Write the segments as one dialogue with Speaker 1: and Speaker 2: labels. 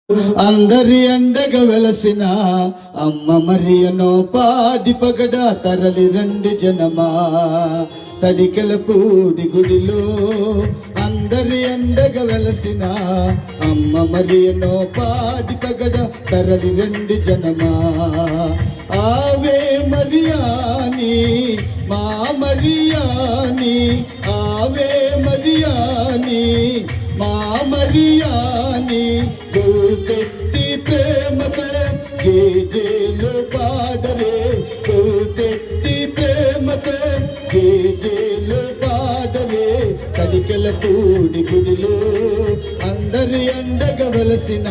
Speaker 1: అందరి అండగా వెలసిన అమ్మ మరియనో పాడి పగడ తరలి రండి జనమా తడికెల పూడి గుడిలో అందరి అండగా వెలసిన అమ్మ మరియనో పాడి పగడ తరలి రండి జనమా ఆవే మరియాని మా మరియాని ఆవే మరియాని మా మరియాని గోతెత్తి ప్రేమతో జేజేలు పాడరే గోతెత్తి ప్రేమతో జేజేలు పాడరే తడికెల పూడి గుడిలో అందరి అండగా వెలసిన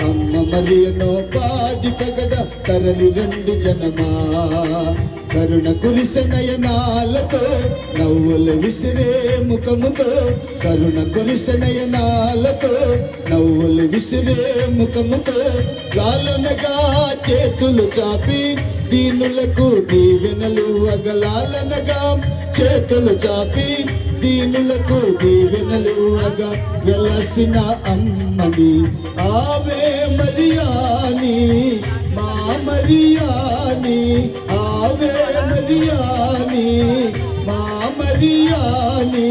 Speaker 1: అమ్మ మరియనో పాడి పగడ తరలి రండి జనమా కరుణ కురిసె నయనాలతో నవ్వులు విసిరే ముఖముతో కరుణ కురిసె నయనాలతో నవ్వులు విసిరే ముఖముతో లాలనగా చేతులు చాపి దీనులకు దీవెనలు అగలాలనగా చేతులు చాపి దీనులకు దీవెనలు అగ వెలసిన అమ్మని ఆవే మరియాని మా మరియాని ఆవే మరియాని మా మరియాని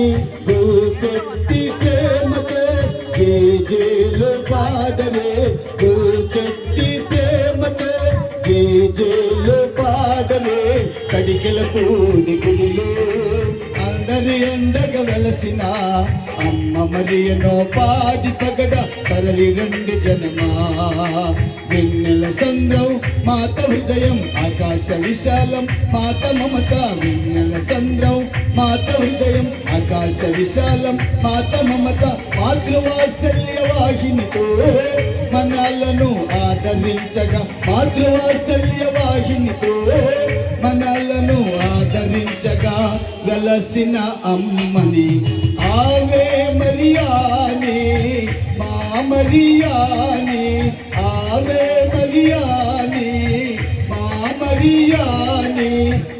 Speaker 1: గోపెట్టి ప్రేమతో జేజేలు పాడరే గోపెట్టి ప్రేమతో జేజేలు పాడరే కడికెల పూడి గుడిలో అందరి ఎండగా వెలసిన అమ్మ మరియనో పాడి పగడ తరలి రండి జనమా వెన్నెల సంద్రం మాత హృదయం ఆకాశ విశాలం మాత మమత వెన్నెల సంద్రం మాత హృదయం ఆకాశ విశాలం మాత మమత మాతృవాత్సల్య వాహినితో మనలను ఆదరించగా మాతృవాత్సల్య వాహినితో మనలను ఆదరించగా వెలసిన అమ్మని ఆవే మరియాని మా మరియాని ఆవే మరియాని మా మరియాని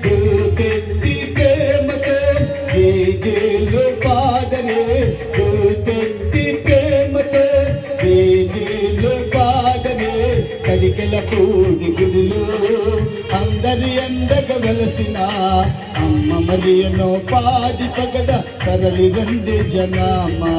Speaker 1: గోతెత్తి ప్రేమతో జేజేలు పాడరే గోతెత్తి ప్రేమతో జేజేలు పాడరే కడికెల పూడి గుడిలో అందరి అండగా వెలసిన అమ్మ మరియనో పాడి పగడ తరలి రండి జనమా.